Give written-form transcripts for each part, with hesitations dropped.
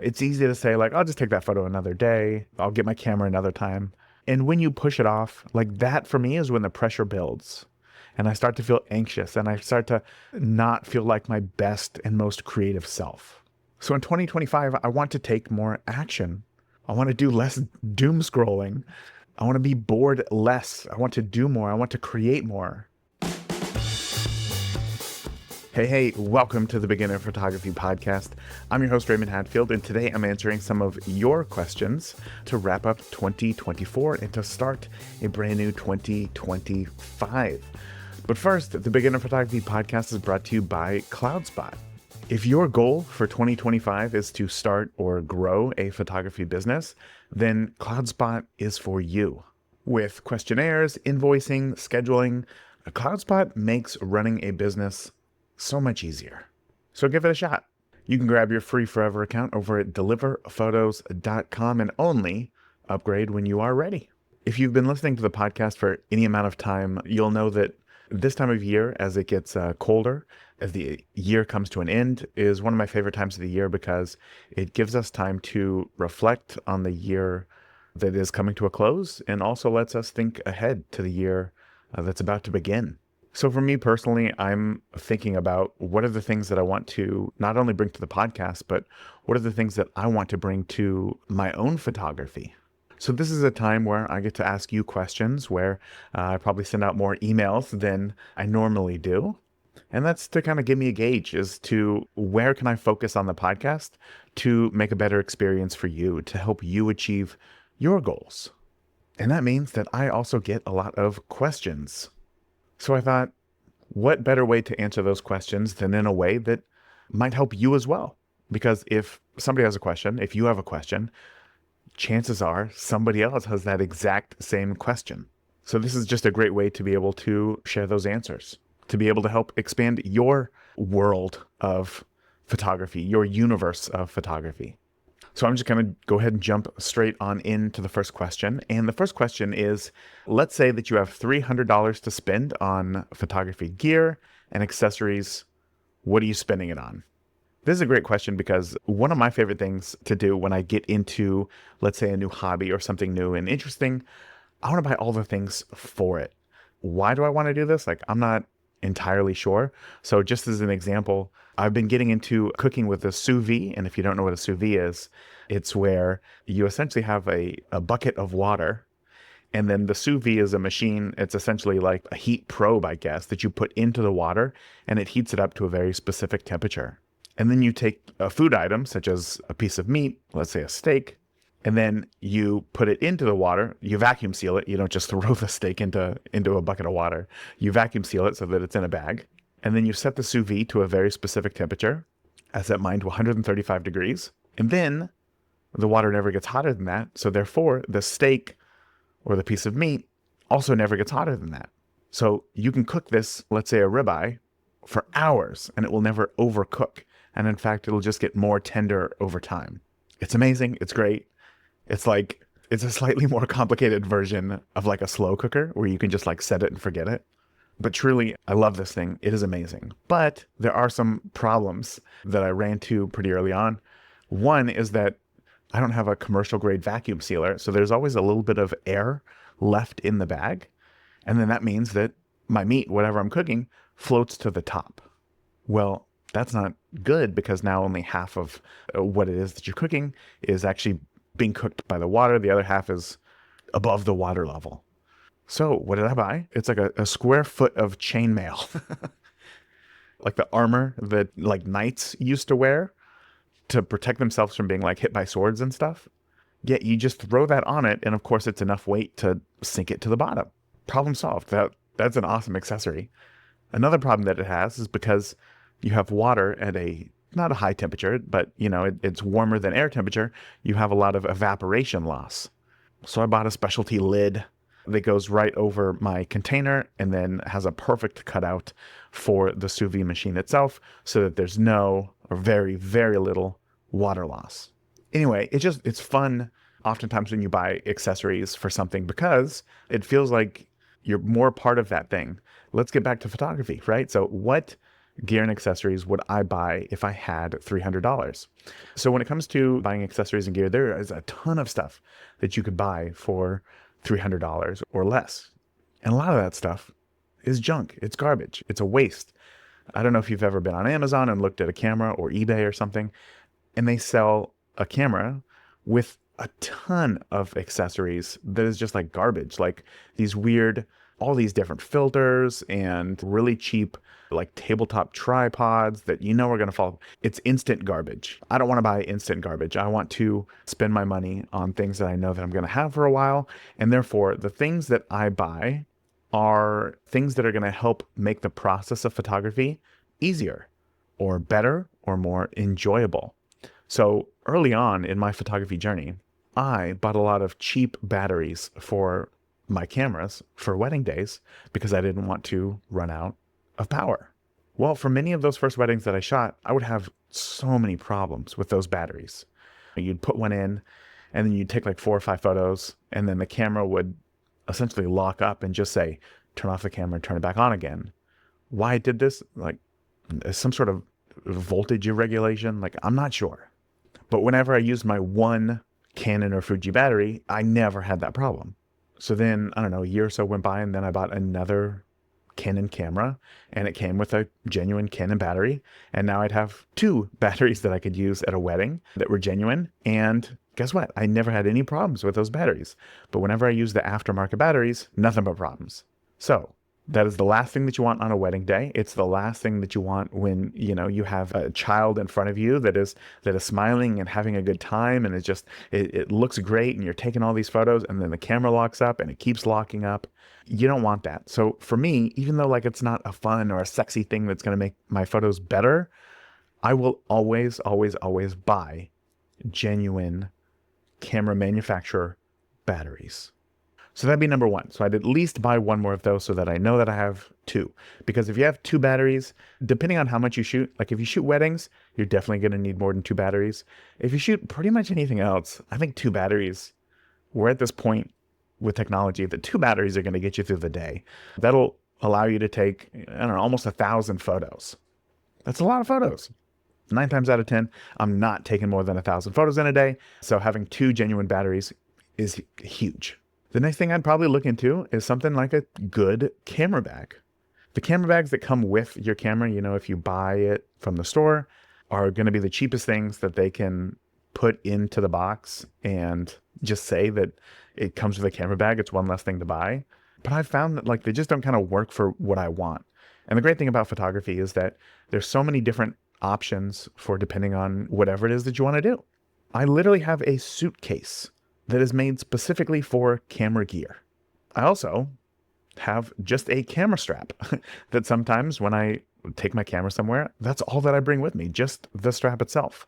It's easy to say like, I'll just take that photo another day. I'll get my camera another time. And when you push it off, like that for me is when the pressure builds and I start to feel anxious and I start to not feel like my best and most creative self. So in 2025, I want to take more action. I want to do less doom scrolling. I want to be bored less. I want to do more. I want to create more. Hey, welcome to the Beginner Photography Podcast. I'm your host, Raymond Hadfield, and today I'm answering some of your questions to wrap up 2024 and to start a brand new 2025. But first, the Beginner Photography Podcast is brought to you by CloudSpot. If your goal for 2025 is to start or grow a photography business, then CloudSpot is for you. With questionnaires, invoicing, scheduling, CloudSpot makes running a business so much easier. So give it a shot. You can grab your free forever account over at deliverphotos.com and only upgrade when you are ready. If you've been listening to the podcast for any amount of time, you'll know that this time of year, as it gets colder, as the year comes to an end, is one of my favorite times of the year because it gives us time to reflect on the year that is coming to a close and also lets us think ahead to the year that's about to begin. So for me personally, I'm thinking about what are the things that I want to not only bring to the podcast, but what are the things that I want to bring to my own photography. So this is a time where I get to ask you questions, where I probably send out more emails than I normally do. And that's to kind of give me a gauge as to where can I focus on the podcast to make a better experience for you, to help you achieve your goals. And that means that I also get a lot of questions. So I thought, what better way to answer those questions than in a way that might help you as well? Because if somebody has a question, if you have a question, chances are somebody else has that exact same question. So this is just a great way to be able to share those answers, to be able to help expand your world of photography, your universe of photography. So I'm just going to go ahead and jump straight on into the first question. And the first question is, let's say that you have $300 to spend on photography gear and accessories. What are you spending it on? This is a great question because one of my favorite things to do when I get into, let's say, a new hobby or something new and interesting, I want to buy all the things for it. Why do I want to do this? Like, I'm not entirely sure. So just as an example, I've been getting into cooking with a sous vide. And if you don't know what a sous vide is, it's where you essentially have a bucket of water. And then the sous vide is a machine. It's essentially like a heat probe, I guess, that you put into the water and it heats it up to a very specific temperature. And then you take a food item, such as a piece of meat, let's say a steak, and then you put it into the water. You vacuum seal it. You don't just throw the steak into a bucket of water. You vacuum seal it so that it's in a bag. And then you set the sous vide to a very specific temperature. I set mine to 135 degrees. And then the water never gets hotter than that. So therefore, the steak or the piece of meat also never gets hotter than that. So you can cook this, let's say a ribeye, for hours and it will never overcook. And in fact, it'll just get more tender over time. It's amazing. It's great. It's a slightly more complicated version of like a slow cooker where you can just like set it and forget it. But truly, I love this thing. It is amazing. But there are some problems that I ran to pretty early on. One is that I don't have a commercial grade vacuum sealer. So there's always a little bit of air left in the bag. And then that means that my meat, whatever I'm cooking, floats to the top. Well, that's not good because now only half of what it is that you're cooking is actually being cooked by the water. The other half is above the water level. So what did I buy? It's like a square foot of chainmail, like the armor that like knights used to wear to protect themselves from being like hit by swords and stuff. Yeah, you just throw that on it. And of course it's enough weight to sink it to the bottom. Problem solved. That's an awesome accessory. Another problem that it has is because you have water at not a high temperature, but it's warmer than air temperature. You have a lot of evaporation loss. So I bought a specialty lid that goes right over my container and then has a perfect cutout for the sous vide machine itself so that there's no or very, very little water loss. Anyway, it's fun oftentimes when you buy accessories for something because it feels like you're more part of that thing. Let's get back to photography, right? So what gear and accessories would I buy if I had $300? So when it comes to buying accessories and gear, there is a ton of stuff that you could buy for $300 or less. And a lot of that stuff is junk. It's garbage. It's a waste. I don't know if you've ever been on Amazon and looked at a camera or eBay or something, and they sell a camera with a ton of accessories that is just like garbage, like these weird, all these different filters and really cheap, like tabletop tripods that you know are going to fall. It's instant garbage. I don't want to buy instant garbage. I want to spend my money on things that I know that I'm going to have for a while. And therefore, the things that I buy are things that are going to help make the process of photography easier or better or more enjoyable. So early on in my photography journey, I bought a lot of cheap batteries for my cameras for wedding days because I didn't want to run out of power. Well, for many of those first weddings that I shot, I would have so many problems with those batteries. You'd put one in and then you'd take like 4 or 5 photos and then the camera would essentially lock up and just say, turn off the camera and turn it back on again. Why it did this? Like some sort of voltage irregulation? Like, I'm not sure. But whenever I used my one Canon or Fuji battery, I never had that problem. So then, I don't know, a year or so went by and then I bought another Canon camera and it came with a genuine Canon battery. And now I'd have 2 batteries that I could use at a wedding that were genuine. And guess what? I never had any problems with those batteries. But whenever I use the aftermarket batteries, nothing but problems. So that is the last thing that you want on a wedding day. It's the last thing that you want when, you have a child in front of you that is smiling and having a good time. And it looks great. And you're taking all these photos and then the camera locks up and it keeps locking up. You don't want that. So for me, even though like it's not a fun or a sexy thing that's going to make my photos better, I will always, always, always buy genuine camera manufacturer batteries. So that'd be number 1. So I'd at least buy 1 more of those so that I know that I have 2. Because if you have 2 batteries, depending on how much you shoot, like if you shoot weddings, you're definitely going to need more than 2 batteries. If you shoot pretty much anything else, I think 2 batteries, we're at this point with technology that 2 batteries are going to get you through the day. That'll allow you to take, I don't know, almost 1,000 photos. That's a lot of photos. 9 times out of 10, I'm not taking more than 1,000 photos in a day. So having 2 genuine batteries is huge. The next thing I'd probably look into is something like a good camera bag. The camera bags that come with your camera, if you buy it from the store, are going to be the cheapest things that they can put into the box and just say that it comes with a camera bag. It's one less thing to buy. But I've found that like they just don't kind of work for what I want. And the great thing about photography is that there's so many different options for depending on whatever it is that you want to do. I literally have a suitcase that is made specifically for camera gear. I also have just a camera strap that sometimes when I take my camera somewhere, that's all that I bring with me, just the strap itself.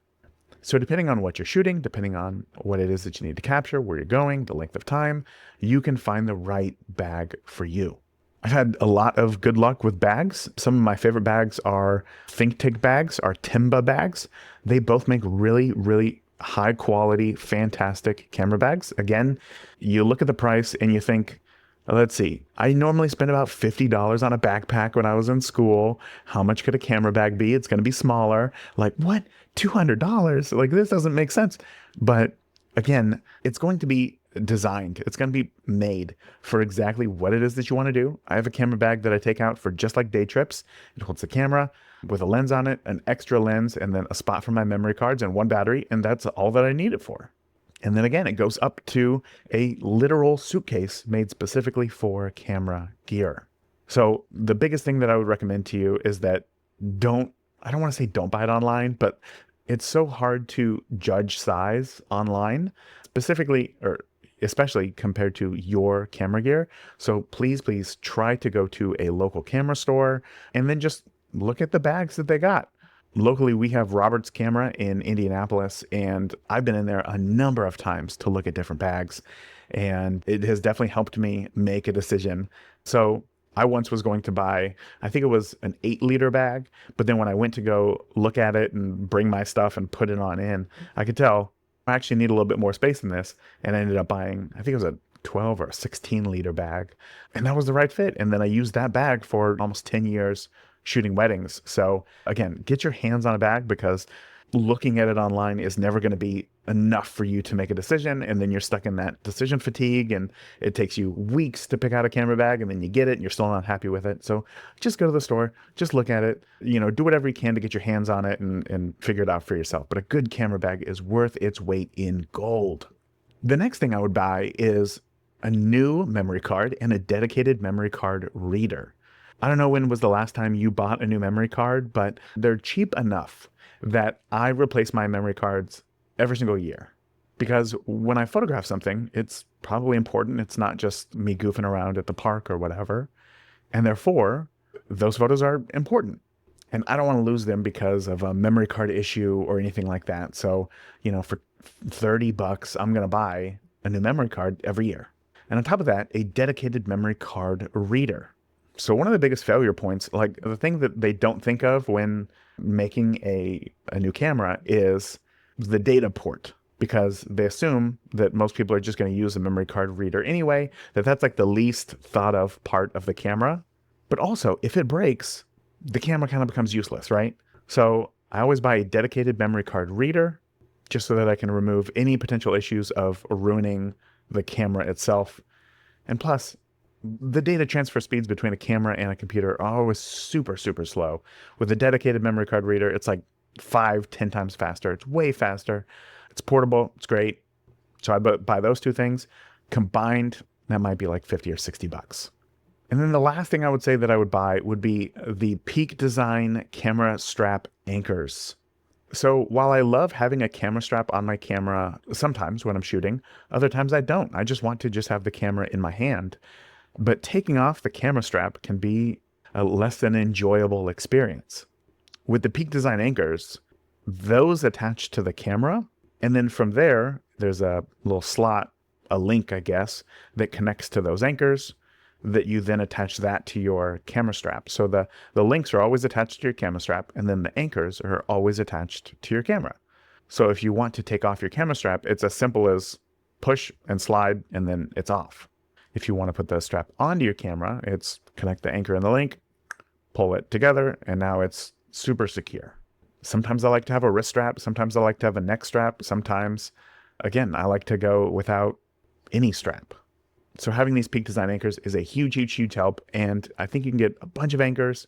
So depending on what you're shooting, depending on what it is that you need to capture, where you're going, the length of time, you can find the right bag for you. I've had a lot of good luck with bags. Some of my favorite bags are ThinkTig bags, are Timba bags. They both make really, really high quality, fantastic camera bags. Again, you look at the price and you think, let's see, I normally spend about $50 on a backpack when I was in school. How much could a camera bag be? It's going to be smaller. Like, what? $200? Like, this doesn't make sense. But again, it's going to be designed. It's going to be made for exactly what it is that you want to do. I have a camera bag that I take out for just like day trips. It holds the camera with a lens on it, an extra lens, and then a spot for my memory cards and 1 battery. And that's all that I need it for. And then again, it goes up to a literal suitcase made specifically for camera gear. So the biggest thing that I would recommend to you is that I don't want to say don't buy it online, but it's so hard to judge size online, specifically or especially compared to your camera gear. So please try to go to a local camera store and then just look at the bags that they got. Locally, we have Robert's Camera in Indianapolis, and I've been in there a number of times to look at different bags, and it has definitely helped me make a decision. So I once was going to buy, I think it was an 8-liter bag, but then when I went to go look at it and bring my stuff and put it on in, I could tell I actually need a little bit more space than this, and I ended up buying, I think it was a 12 or a 16-liter bag, and that was the right fit. And then I used that bag for almost 10 years shooting weddings. So again, get your hands on a bag, because looking at it online is never going to be enough for you to make a decision. And then you're stuck in that decision fatigue, and it takes you weeks to pick out a camera bag, and then you get it and you're still not happy with it. So just go to the store, just look at it, do whatever you can to get your hands on it and figure it out for yourself. But a good camera bag is worth its weight in gold. The next thing I would buy is a new memory card and a dedicated memory card reader. I don't know when was the last time you bought a new memory card, but they're cheap enough that I replace my memory cards every single year. Because when I photograph something, it's probably important. It's not just me goofing around at the park or whatever. And therefore, those photos are important. And I don't want to lose them because of a memory card issue or anything like that. So, for $30, I'm going to buy a new memory card every year. And on top of that, a dedicated memory card reader. So one of the biggest failure points, like the thing that they don't think of when making a new camera, is the data port, because they assume that most people are just going to use a memory card reader anyway, that's like the least thought of part of the camera. But also, if it breaks, the camera kind of becomes useless, right? So I always buy a dedicated memory card reader just so that I can remove any potential issues of ruining the camera itself. And plus, the data transfer speeds between a camera and a computer are always super, super slow. With a dedicated memory card reader, it's like 5-10 times faster. It's way faster. It's portable. It's great. So I buy those two things. Combined, that might be like $50 or $60. And then the last thing I would say that I would buy would be the Peak Design camera strap anchors. So while I love having a camera strap on my camera sometimes when I'm shooting, other times I don't. I just want to just have the camera in my hand. But taking off the camera strap can be a less than enjoyable experience. With the Peak Design anchors, those attach to the camera, and then from there, there's a little slot, a link, I guess, that connects to those anchors, that you then attach that to your camera strap. So the links are always attached to your camera strap, and then the anchors are always attached to your camera. So if you want to take off your camera strap, it's as simple as push and slide, and then it's off. If you want to put the strap onto your camera, it's connect the anchor and the link, pull it together, and now it's super secure. Sometimes I like to have a wrist strap. Sometimes I like to have a neck strap. Sometimes, again, I like to go without any strap. So having these Peak Design anchors is a huge, huge, huge help. And I think you can get a bunch of anchors.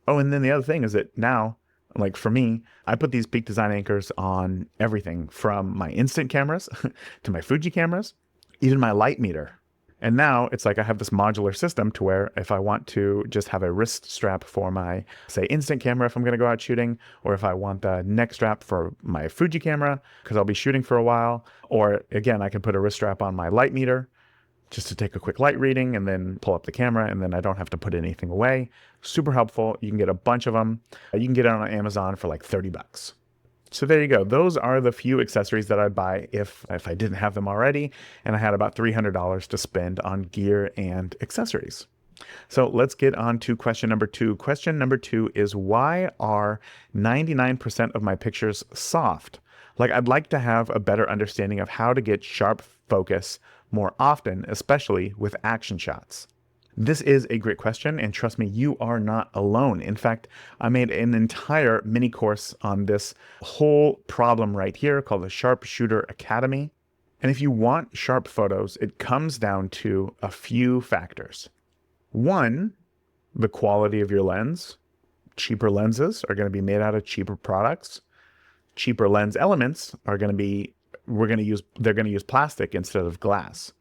Oh, and then the other thing is that now, like for me, I put these Peak Design anchors on everything from my instant cameras to my Fuji cameras, even my light meter. And now it's like I have this modular system to where if I want to just have a wrist strap for my, say, instant camera if I'm going to go out shooting, or if I want the neck strap for my Fuji camera because I'll be shooting for a while, or again, I can put a wrist strap on my light meter just to take a quick light reading and then pull up the camera, and then I don't have to put anything away. Super helpful. You can get a bunch of them. You can get it on Amazon for like $30. So there you go. Those are the few accessories that I'd buy if I didn't have them already, and I had about $300 to spend on gear and accessories. So let's get on to question number 2. Question number 2 is, why are 99% of my pictures soft? Like, I'd like to have a better understanding of how to get sharp focus more often, especially with action shots. This is a great question, and trust me, you are not alone. In fact, I made an entire mini course on this whole problem right here called the Sharpshooter Academy. And if you want sharp photos, it comes down to a few factors. 1, the quality of your lens. Cheaper lenses are going to be made out of cheaper products. Cheaper lens elements are going to be, they're going to use plastic instead of glass.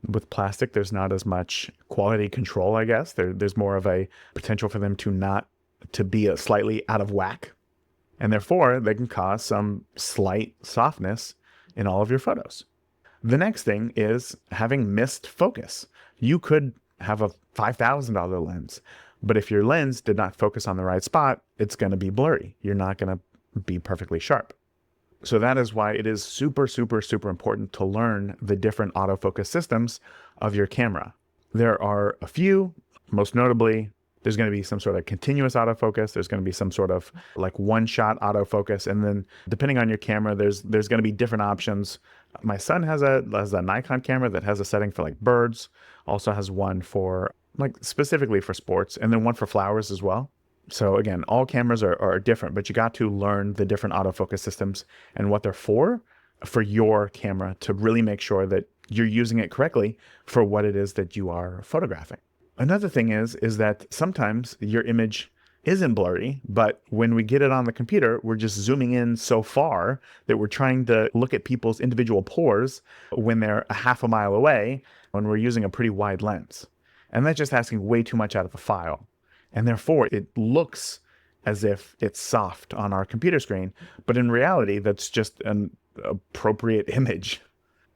With plastic, there's not as much quality control, I guess. There's more of a potential for them to be a slightly out of whack. And therefore, they can cause some slight softness in all of your photos. The next thing is having missed focus. You could have a $5,000 lens, but if your lens did not focus on the right spot, it's going to be blurry. You're not going to be perfectly sharp. So that is why it is super, super, super important to learn the different autofocus systems of your camera. There are a few, most notably, there's going to be some sort of continuous autofocus. There's going to be some sort of like one-shot autofocus. And then depending on your camera, there's going to be different options. My son has a Nikon camera that has a setting for like birds, also has one for like specifically for sports, and then one for flowers as well. So again, all cameras are different, but you got to learn the different autofocus systems and what they're for your camera to really make sure that you're using it correctly for what it is that you are photographing. Another thing is that sometimes your image isn't blurry, but when we get it on the computer, we're just zooming in so far that we're trying to look at people's individual pores when they're a half a mile away when we're using a pretty wide lens. And that's just asking way too much out of a file. And therefore, it looks as if it's soft on our computer screen, but in reality, that's just an appropriate image.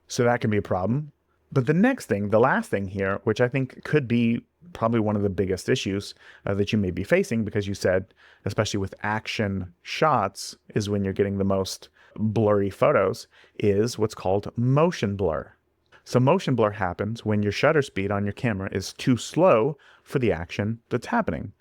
So that can be a problem. But the next thing, the last thing here, which I think could be probably one of the biggest issues that you may be facing, because you said, especially with action shots, is when you're getting the most blurry photos, is what's called motion blur. So motion blur happens when your shutter speed on your camera is too slow for the action that's happening.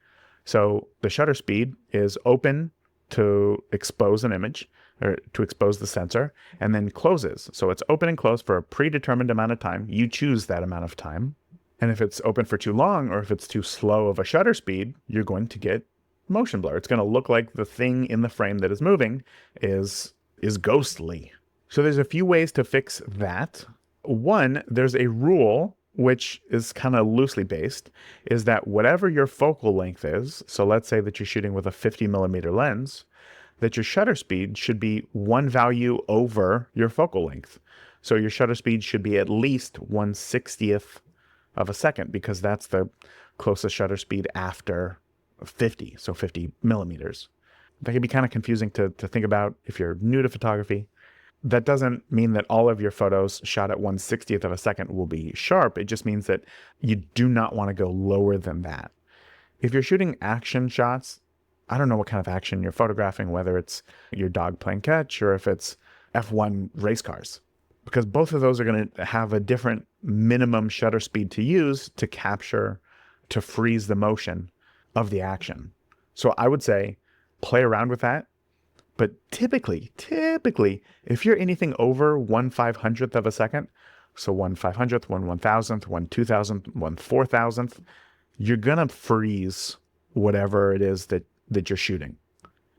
So the shutter speed is open to expose an image, or to expose the sensor, and then closes. So it's open and closed for a predetermined amount of time. You choose that amount of time. And if it's open for too long, or if it's too slow of a shutter speed, you're going to get motion blur. It's going to look like the thing in the frame that is moving is ghostly. So there's a few ways to fix that. One, there's a rule which is kind of loosely based, is that whatever your focal length is, so let's say that you're shooting with a 50mm lens, that your shutter speed should be one value over your focal length. So your shutter speed should be at least 1/60th of a second, because that's the closest shutter speed after 50, so 50mm. That can be kind of confusing to think about if you're new to photography. That doesn't mean that all of your photos shot at 1/60th of a second will be sharp. It just means that you do not want to go lower than that. If you're shooting action shots, I don't know what kind of action you're photographing, whether it's your dog playing catch or if it's F1 race cars, because both of those are going to have a different minimum shutter speed to use to capture, to freeze the motion of the action. So I would say play around with that. But typically, if you're anything over 1/500th of a second, so 1/500th, 1/1000th, 1/2000th, 1/4000th, you're going to freeze whatever it is that you're shooting.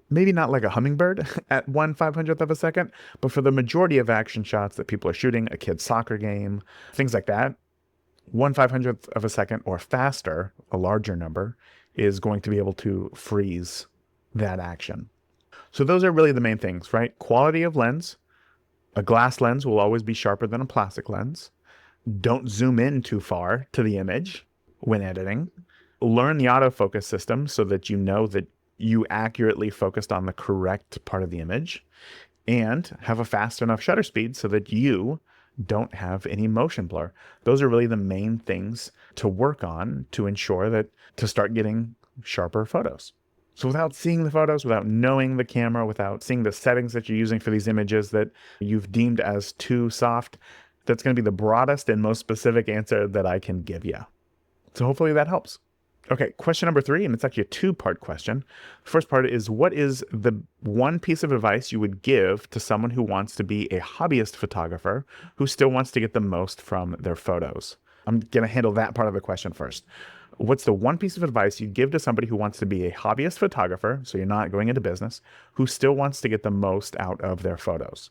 Maybe not like a hummingbird at 1/500th of a second, but for the majority of action shots that people are shooting, a kid's soccer game, things like that, 1/500th of a second or faster, a larger number, is going to be able to freeze that action. So those are really the main things, right? Quality of lens. A glass lens will always be sharper than a plastic lens. Don't zoom in too far to the image when editing. Learn the autofocus system so that you know that you accurately focused on the correct part of the image, and have a fast enough shutter speed so that you don't have any motion blur. Those are really the main things to work on to ensure that to start getting sharper photos. So without seeing the photos, without knowing the camera, without seeing the settings that you're using for these images that you've deemed as too soft, that's going to be the broadest and most specific answer that I can give you. So hopefully that helps. Okay, question number 3, and it's actually a 2-part question. The first part is, what is the one piece of advice you would give to someone who wants to be a hobbyist photographer who still wants to get the most from their photos? I'm going to handle that part of the question first. What's the one piece of advice you'd give to somebody who wants to be a hobbyist photographer, so you're not going into business, who still wants to get the most out of their photos?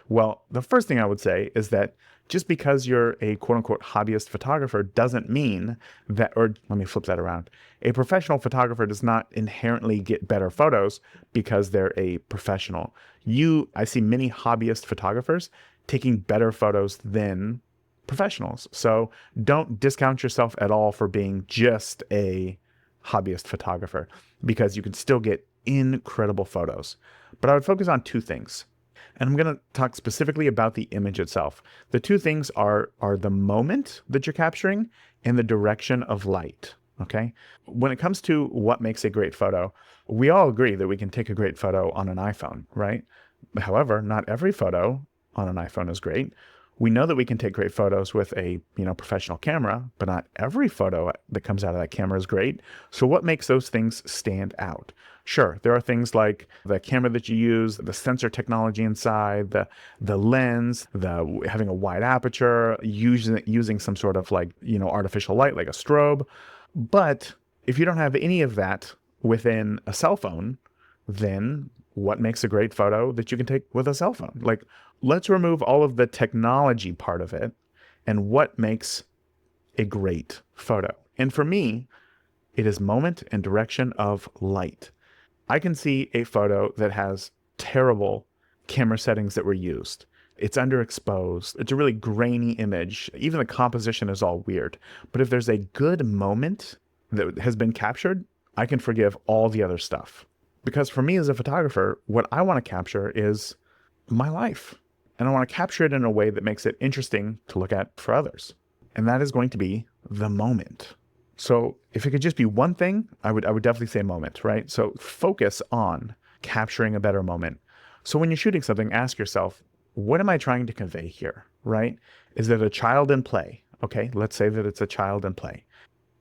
Well, the first thing I would say is that just because you're a quote-unquote hobbyist photographer doesn't mean that, or let me flip that around. A professional photographer does not inherently get better photos because they're a professional. I see many hobbyist photographers taking better photos than professionals. So don't discount yourself at all for being just a hobbyist photographer, because you can still get incredible photos. But I would focus on 2 things. And I'm going to talk specifically about the image itself. The 2 things are the moment that you're capturing and the direction of light. Okay. When it comes to what makes a great photo, we all agree that we can take a great photo on an iPhone, right? However, not every photo on an iPhone is great. We know that we can take great photos with a professional camera, but not every photo that comes out of that camera is great. So what makes those things stand out? Sure, there are things like the camera that you use, the sensor technology inside, the lens, having a wide aperture, using some sort of artificial light like a strobe. But if you don't have any of that, within a cell phone, then what makes a great photo that you can take with a cell phone? Like, let's remove all of the technology part of it and what makes a great photo. And for me, it is moment and direction of light. I can see a photo that has terrible camera settings that were used. It's underexposed. It's a really grainy image. Even the composition is all weird. But if there's a good moment that has been captured, I can forgive all the other stuff. Because for me as a photographer, what I want to capture is my life. And I want to capture it in a way that makes it interesting to look at for others. And that is going to be the moment. So if it could just be one thing, I would definitely say moment, right? So focus on capturing a better moment. So when you're shooting something, ask yourself, what am I trying to convey here, right? Is it a child in play? Okay, let's say that it's a child in play.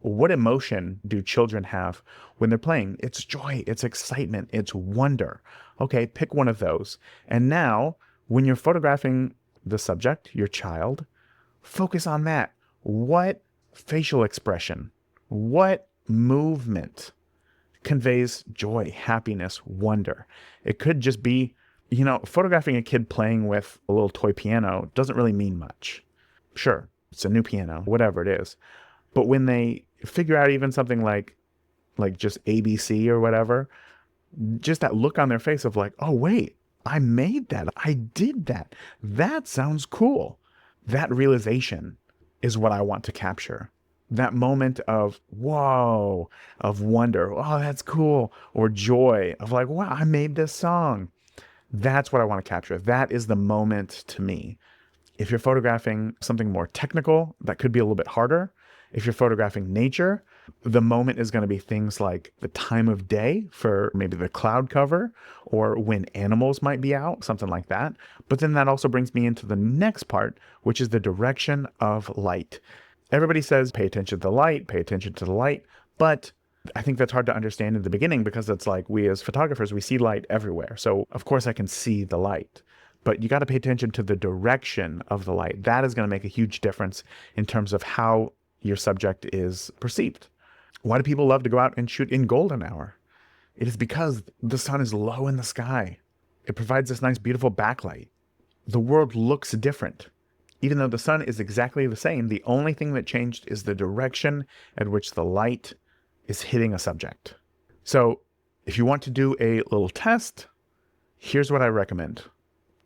What emotion do children have when they're playing? It's joy, it's excitement, it's wonder. Okay, pick one of those. And now, when you're photographing the subject, your child, focus on that. What facial expression, what movement conveys joy, happiness, wonder? It could just be, photographing a kid playing with a little toy piano doesn't really mean much. Sure, it's a new piano, whatever it is. But when they figure out even something like just ABC or whatever, just that look on their face of like, oh, wait, I made that. I did that. That sounds cool. That realization is what I want to capture. That moment of, whoa, of wonder. Oh, that's cool. Or joy of like, wow, I made this song. That's what I want to capture. That is the moment to me. If you're photographing something more technical, that could be a little bit harder. If you're photographing nature, the moment is going to be things like the time of day for maybe the cloud cover or when animals might be out, something like that. But then that also brings me into the next part, which is the direction of light. Everybody says, pay attention to the light, pay attention to the light. But I think that's hard to understand in the beginning because it's like we as photographers, we see light everywhere. So of course I can see the light. But you got to pay attention to the direction of the light. That is going to make a huge difference in terms of how your subject is perceived. Why do people love to go out and shoot in golden hour? It is because the sun is low in the sky. It provides this nice, beautiful backlight. The world looks different. Even though the sun is exactly the same, the only thing that changed is the direction at which the light is hitting a subject. So if you want to do a little test, here's what I recommend.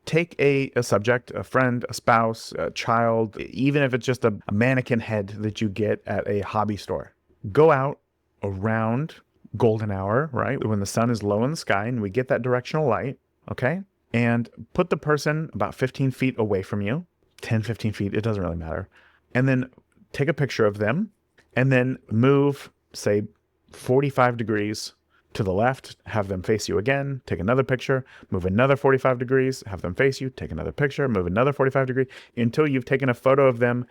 Take a subject, a friend, a spouse, a child, even if it's just a mannequin head that you get at a hobby store. Go out around golden hour, right? When the sun is low in the sky and we get that directional light, okay? And put the person about 15 feet away from you, 10, 15 feet, it doesn't really matter. And then take a picture of them and then move, say, 45 degrees to the left, have them face you again, take another picture, move another 45 degrees, have them face you, take another picture, move another 45 degrees, until you've taken a photo of them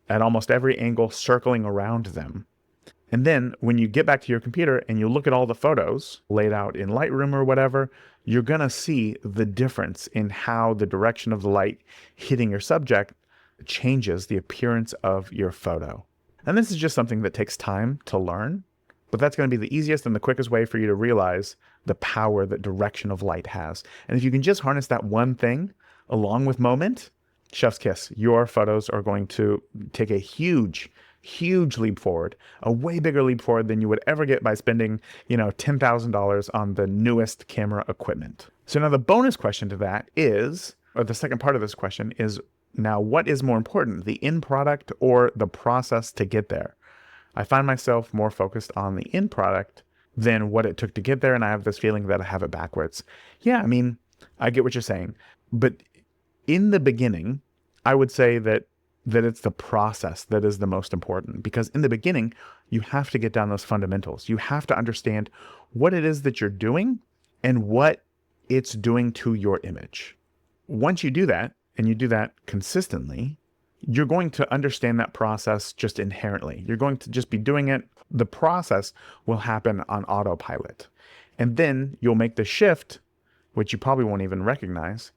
at almost every angle circling around them. And then when you get back to your computer and you look at all the photos laid out in Lightroom or whatever, you're going to see the difference in how the direction of the light hitting your subject changes the appearance of your photo. And this is just something that takes time to learn. But that's going to be the easiest and the quickest way for you to realize the power that direction of light has. And if you can just harness that one thing along with moment, chef's kiss, your photos are going to take a huge leap forward, a way bigger leap forward than you would ever get by spending, $10,000 on the newest camera equipment. So now the bonus question to that is, or the second part of this question is, now what is more important, the end product or the process to get there? I find myself more focused on the end product than what it took to get there, and I have this feeling that I have it backwards. Yeah, I get what you're saying. But in the beginning, I would say that it's the process that is the most important, because in the beginning, you have to get down those fundamentals. You have to understand what it is that you're doing and what it's doing to your image. Once you do that, and you do that consistently, you're going to understand that process just inherently. You're going to just be doing it. The process will happen on autopilot. And then you'll make the shift, which you probably won't even recognize,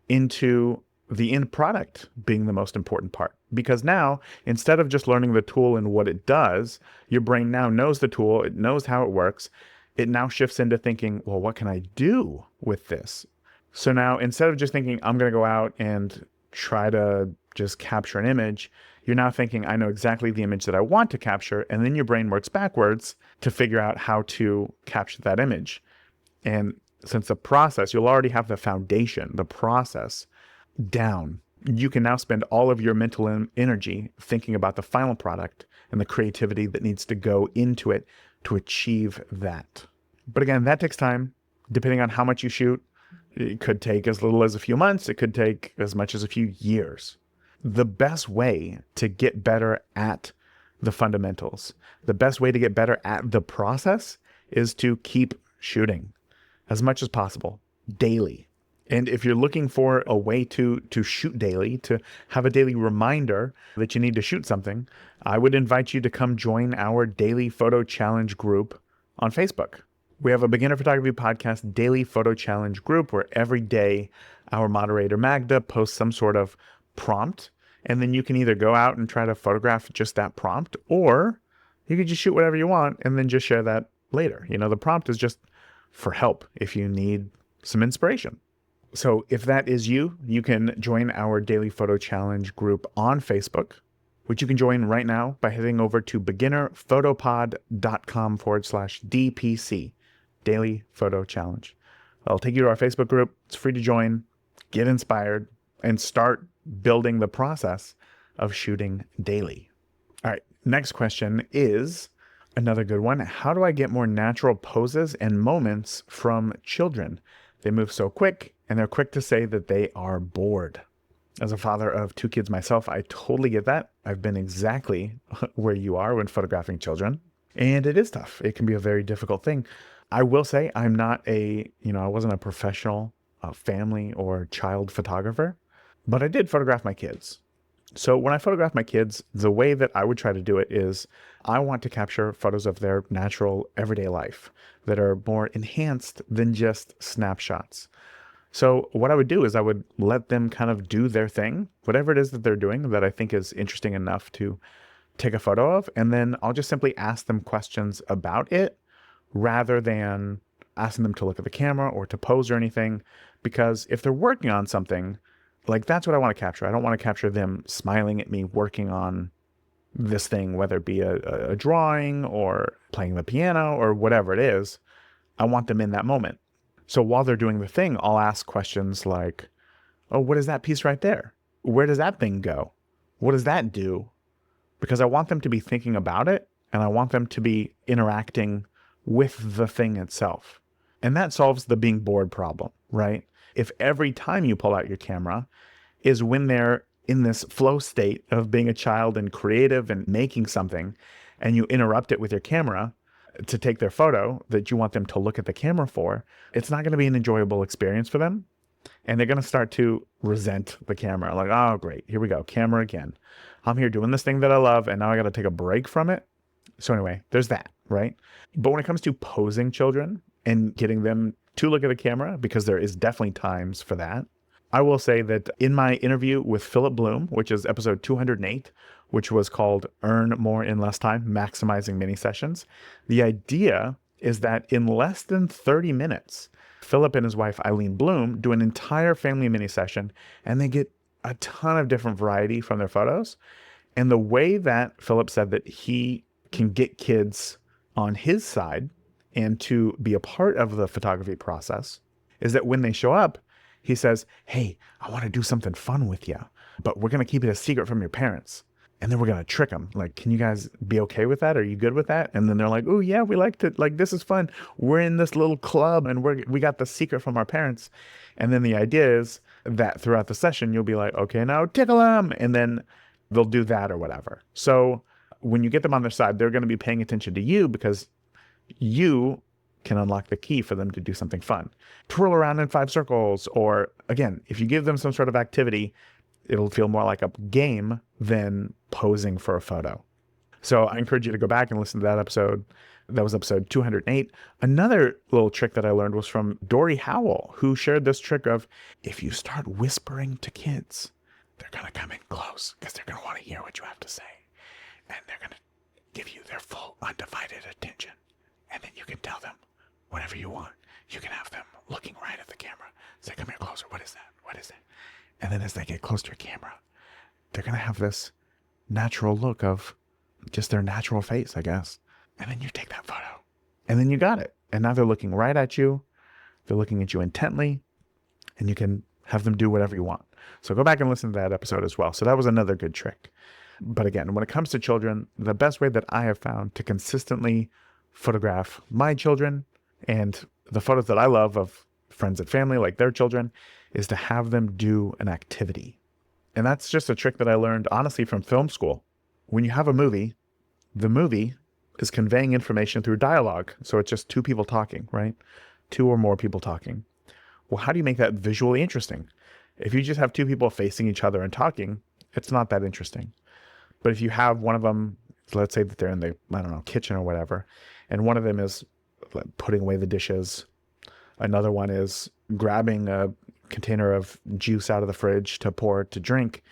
into the end product being the most important part. Because now, instead of just learning the tool and what it does, your brain now knows the tool, it knows how it works, it now shifts into thinking, well, what can I do with this? So now instead of just thinking, I'm going to go out and try to just capture an image, you're now thinking, I know exactly the image that I want to capture. And then your brain works backwards to figure out how to capture that image. And since the process, you'll already have the foundation, the process down, you can now spend all of your mental energy thinking about the final product and the creativity that needs to go into it to achieve that. But again, that takes time. Depending on how much you shoot, it could take as little as a few months. It could take as much as a few years. The best way to get better at the fundamentals, the best way to get better at the process is to keep shooting as much as possible, daily. And if you're looking for a way to shoot daily, to have a daily reminder that you need to shoot something, I would invite you to come join our daily photo challenge group on Facebook. We have a beginner photography podcast daily photo challenge group where every day our moderator Magda posts some sort of prompt, and then you can either go out and try to photograph just that prompt, or you can just shoot whatever you want and then just share that later. The prompt is just for help if you need some inspiration. So if that is you, you can join our daily photo challenge group on Facebook, which you can join right now by heading over to beginnerphotopod.com/DPC, daily photo challenge. I'll take you to our Facebook group. It's free to join, get inspired, and start building the process of shooting daily. All right, next question is another good one. How do I get more natural poses and moments from children? They move so quick, and they're quick to say that they are bored. As a father of 2 kids myself, I totally get that. I've been exactly where you are when photographing children, and it is tough. It can be a very difficult thing. I will say I'm not I wasn't a professional family or child photographer, but I did photograph my kids. So when I photograph my kids, the way that I would try to do it is I want to capture photos of their natural everyday life that are more enhanced than just snapshots. So what I would do is I would let them kind of do their thing, whatever it is that they're doing that I think is interesting enough to take a photo of. And then I'll just simply ask them questions about it rather than asking them to look at the camera or to pose or anything. Because if they're working on something, like that's what I want to capture. I don't want to capture them smiling at me working on this thing, whether it be a drawing or playing the piano or whatever it is. I want them in that moment. So while they're doing the thing, I'll ask questions like, oh, what is that piece right there? Where does that thing go? What does that do? Because I want them to be thinking about it, and I want them to be interacting with the thing itself. And that solves the being bored problem, right? If every time you pull out your camera is when they're in this flow state of being a child and creative and making something, and you interrupt it with your camera to take their photo that you want them to look at the camera for, it's not going to be an enjoyable experience for them. And they're going to start to resent the camera. Like, oh, great, here we go, camera again. I'm here doing this thing that I love, and now I got to take a break from it. So anyway, there's that, right? But when it comes to posing children and getting them to look at the camera, because there is definitely times for that, I will say that in my interview with Philip Bloom, which is episode 208, which was called Earn More in Less Time, Maximizing Mini Sessions, the idea is that in less than 30 minutes, Philip and his wife, Eileen Bloom, do an entire family mini session, and they get a ton of different variety from their photos. And the way that Philip said that he can get kids on his side and to be a part of the photography process is that when they show up, he says, hey, I want to do something fun with you, but we're going to keep it a secret from your parents. And then we're going to trick them. Like, can you guys be okay with that? Are you good with that? And then they're like, oh yeah, we like to, like, this is fun. We're in this little club and we got the secret from our parents. And then the idea is that throughout the session, you'll be like, okay, now tickle them. And then they'll do that or whatever. So when you get them on their side, they're going to be paying attention to you because you can unlock the key for them to do something fun. Twirl around in 5 circles. Or again, if you give them some sort of activity, it'll feel more like a game than posing for a photo. So I encourage you to go back and listen to that episode. That was episode 208. Another little trick that I learned was from Dory Howell, who shared this trick of if you start whispering to kids, they're going to come in close because they're going to want to hear what you have to say. And they're going to give you their full undivided attention. And then you can tell them whenever you want, you can have them looking right at the camera. Say, come here closer. What is that? What is that? And then as they get close to your camera, they're going to have this natural look of just their natural face, I guess. And then you take that photo and then you got it. And now they're looking right at you. They're looking at you intently, and you can have them do whatever you want. So go back and listen to that episode as well. So that was another good trick. But again, when it comes to children, the best way that I have found to consistently photograph my children and the photos that I love of friends and family, like their children, is to have them do an activity. And that's just a trick that I learned, honestly, from film school. When you have a movie, the movie is conveying information through dialogue. So it's just two people talking, right? Two or more people talking. Well, how do you make that visually interesting? If you just have two people facing each other and talking, it's not that interesting. But if you have one of them, let's say that they're in the, kitchen or whatever, and one of them is putting away the dishes, another one is grabbing a container of juice out of the fridge to pour to drink,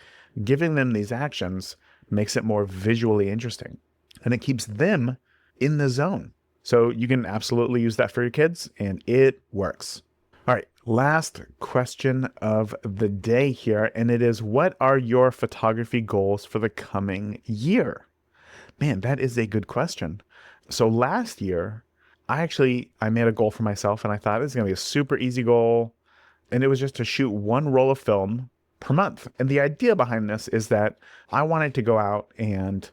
giving them these actions makes it more visually interesting. And it keeps them in the zone. So you can absolutely use that for your kids, and it works. All right, last question of the day here, and it is, what are your photography goals for the coming year? Man, that is a good question. So last year, I made a goal for myself, and I thought this is going to be a super easy goal, and it was just to shoot one roll of film per month. And the idea behind this is that I wanted to go out and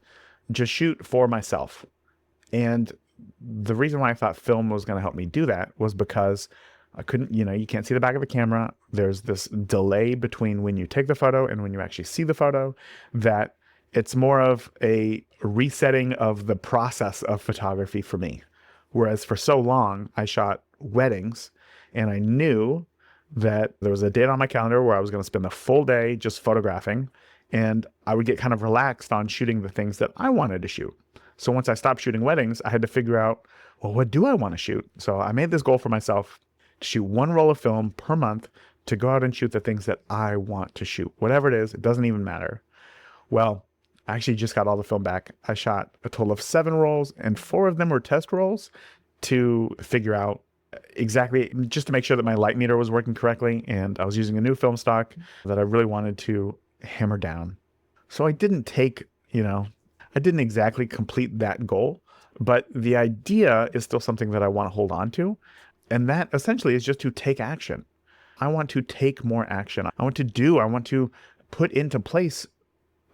just shoot for myself. And the reason why I thought film was going to help me do that was because I couldn't, you can't see the back of the camera. There's this delay between when you take the photo and when you actually see the photo, that it's more of a resetting of the process of photography for me. Whereas for so long, I shot weddings, and I knew that there was a date on my calendar where I was going to spend the full day just photographing, and I would get kind of relaxed on shooting the things that I wanted to shoot. So once I stopped shooting weddings, I had to figure out, well, what do I want to shoot? So I made this goal for myself to shoot one roll of film per month, to go out and shoot the things that I want to shoot. Whatever it is, it doesn't even matter. Well, I actually just got all the film back. I shot a total of 7 rolls, and 4 of them were test rolls to figure out exactly, just to make sure that my light meter was working correctly. And I was using a new film stock that I really wanted to hammer down. So I didn't I didn't exactly complete that goal, but the idea is still something that I want to hold on to. And that essentially is just to take action. I want to take more action. I want to put into place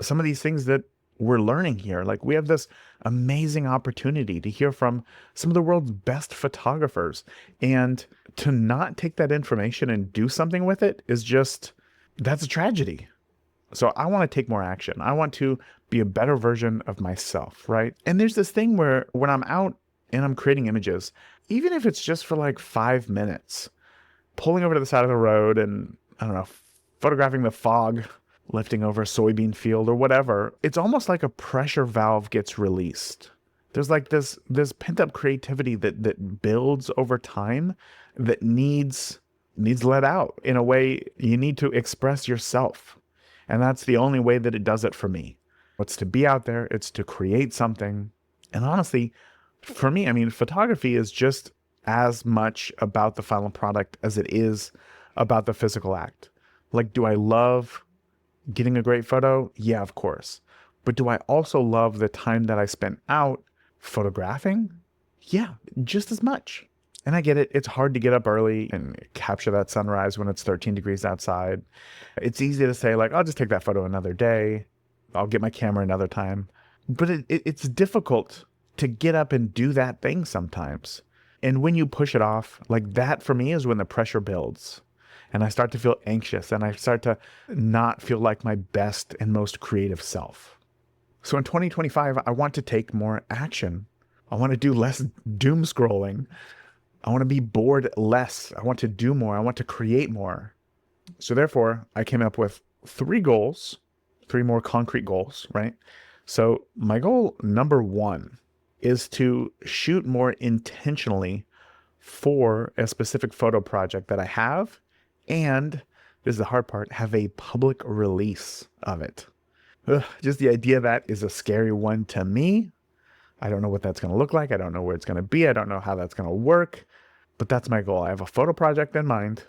some of these things that we're learning here. Like, we have this amazing opportunity to hear from some of the world's best photographers, and to not take that information and do something with it that's a tragedy. So I want to take more action. I want to be a better version of myself, right? And there's this thing where when I'm out and I'm creating images, even if it's just for like 5 minutes, pulling over to the side of the road and, photographing the fog lifting over a soybean field or whatever, it's almost like a pressure valve gets released. There's like this pent-up creativity that builds over time that needs let out. In a way, you need to express yourself. And that's the only way that it does it for me. It's to be out there. It's to create something. And honestly, for me, photography is just as much about the final product as it is about the physical act. Like, do I love getting a great photo? Yeah, of course. But do I also love the time that I spent out photographing? Yeah, just as much. And I get it. It's hard to get up early and capture that sunrise when it's 13 degrees outside. It's easy to say, like, I'll just take that photo another day. I'll get my camera another time. But it's difficult to get up and do that thing sometimes. And when you push it off, like, that for me is when the pressure builds. And I start to feel anxious, and I start to not feel like my best and most creative self. So in 2025, I want to take more action. I want to do less doom scrolling. I want to be bored less. I want to do more. I want to create more. So therefore, I came up with 3 goals, 3 more concrete goals, right? So my goal number 1 is to shoot more intentionally for a specific photo project that I have, and this is the hard part, have a public release of it. Just the idea of that is a scary one to me. I don't know what that's going to look like. I don't know where it's going to be. I don't know how that's going to work. But that's my goal. I have a photo project in mind.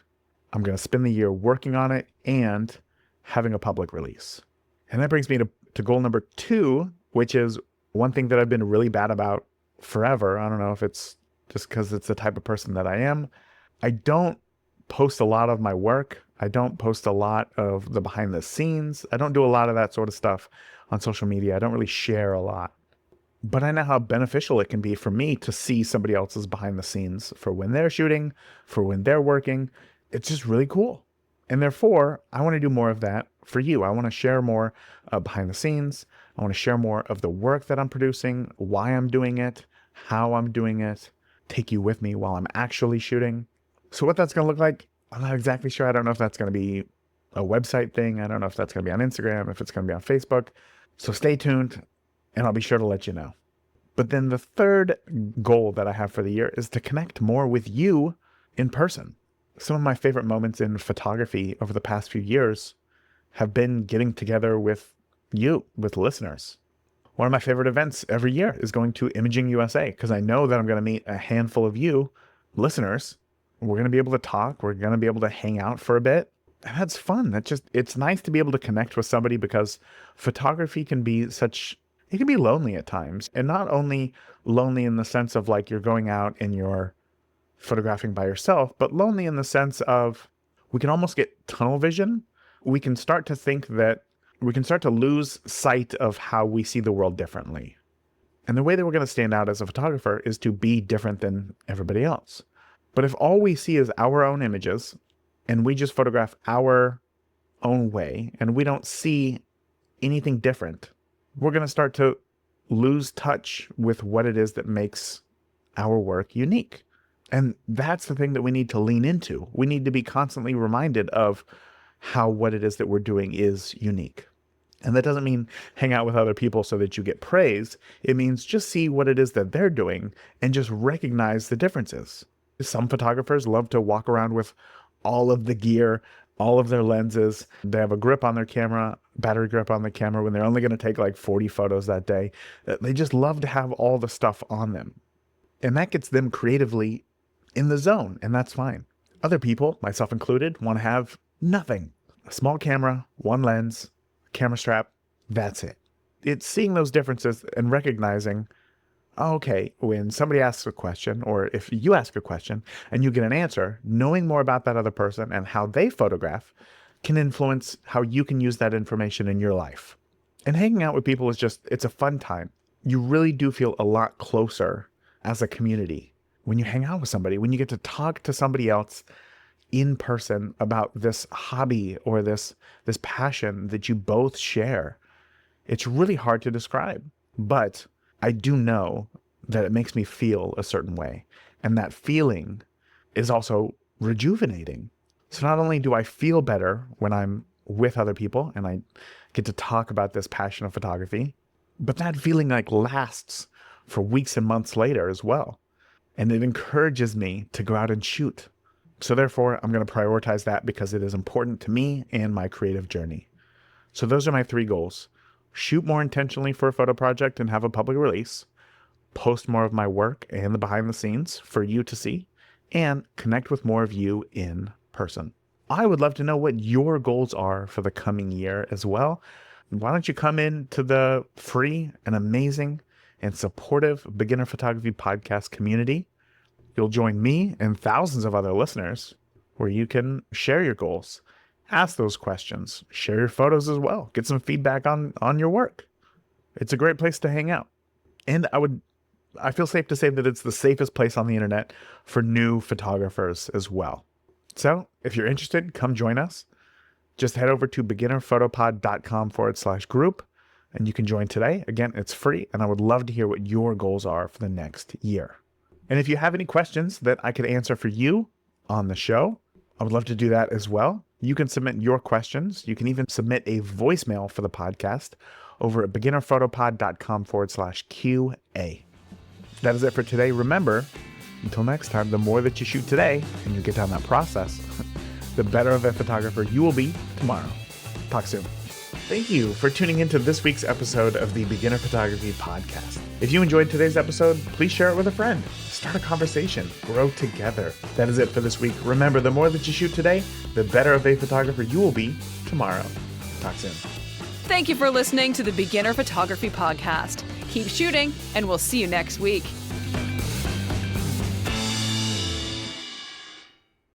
I'm going to spend the year working on it and having a public release. And that brings me to goal number 2, which is one thing that I've been really bad about forever. I don't know if it's just because it's the type of person that I am. I don't post a lot of my work. I don't post a lot of the behind the scenes. I don't do a lot of that sort of stuff on social media. I don't really share a lot. But I know how beneficial it can be for me to see somebody else's behind the scenes for when they're shooting, for when they're working. It's just really cool. And therefore, I want to do more of that for you. I want to share more behind the scenes. I want to share more of the work that I'm producing, why I'm doing it, how I'm doing it, take you with me while I'm actually shooting. So what that's going to look like, I'm not exactly sure. I don't know if that's going to be a website thing. I don't know if that's going to be on Instagram, if it's going to be on Facebook. So stay tuned and I'll be sure to let you know. But then the third goal that I have for the year is to connect more with you in person. Some of my favorite moments in photography over the past few years have been getting together with you, with listeners. One of my favorite events every year is going to Imaging USA because I know that I'm going to meet a handful of you listeners. We're going to be able to talk. We're going to be able to hang out for a bit. And that's fun. It's nice to be able to connect with somebody because photography can be it can be lonely at times. And not only lonely in the sense of like you're going out and you're photographing by yourself, but lonely in the sense of we can almost get tunnel vision. We can start to lose sight of how we see the world differently. And the way that we're going to stand out as a photographer is to be different than everybody else. But if all we see is our own images and we just photograph our own way and we don't see anything different, we're going to start to lose touch with what it is that makes our work unique. And that's the thing that we need to lean into. We need to be constantly reminded of how what it is that we're doing is unique. And that doesn't mean hang out with other people so that you get praise. It means just see what it is that they're doing and just recognize the differences. Some photographers love to walk around with all of the gear, all of their lenses. They have a grip on their camera, battery grip on the camera when they're only going to take like 40 photos that day. They just love to have all the stuff on them. And that gets them creatively in the zone, and that's fine. Other people, myself included, want to have nothing. A small camera, one lens, camera strap, that's it. It's seeing those differences and recognizing, okay, when somebody asks a question, or if you ask a question and you get an answer, knowing more about that other person and how they photograph can influence how you can use that information in your life. And hanging out with people it's a fun time. You really do feel a lot closer as a community when you hang out with somebody, when you get to talk to somebody else in person about this hobby or this passion that you both share. It's really hard to describe, but I do know that it makes me feel a certain way. And that feeling is also rejuvenating. So not only do I feel better when I'm with other people and I get to talk about this passion of photography, but that feeling like lasts for weeks and months later as well. And it encourages me to go out and shoot. So therefore, I'm going to prioritize that because it is important to me and my creative journey. So those are my 3 goals. Shoot more intentionally for a photo project and have a public release. Post more of my work and the behind the scenes for you to see. And connect with more of you in person. I would love to know what your goals are for the coming year as well. Why don't you come in to the free and amazing and supportive Beginner Photography Podcast community? You'll join me and thousands of other listeners where you can share your goals, ask those questions, share your photos as well, get some feedback on your work. It's a great place to hang out. And I feel safe to say that it's the safest place on the internet for new photographers as well. So if you're interested, come join us. Just head over to beginnerphotopod.com/group and you can join today. Again, it's free, and I would love to hear what your goals are for the next year. And if you have any questions that I could answer for you on the show, I would love to do that as well. You can submit your questions. You can even submit a voicemail for the podcast over at beginnerphotopod.com/QA. That is it for today. Remember, until next time, the more that you shoot today and you get down that process, the better of a photographer you will be tomorrow. Talk soon. Thank you for tuning into this week's episode of the Beginner Photography Podcast. If you enjoyed today's episode, please share it with a friend. start a conversation, grow together. That is it for this week. Remember, the more that you shoot today, the better of a photographer you will be tomorrow. Talk soon. Thank you for listening to the Beginner Photography Podcast. Keep shooting, and we'll see you next week.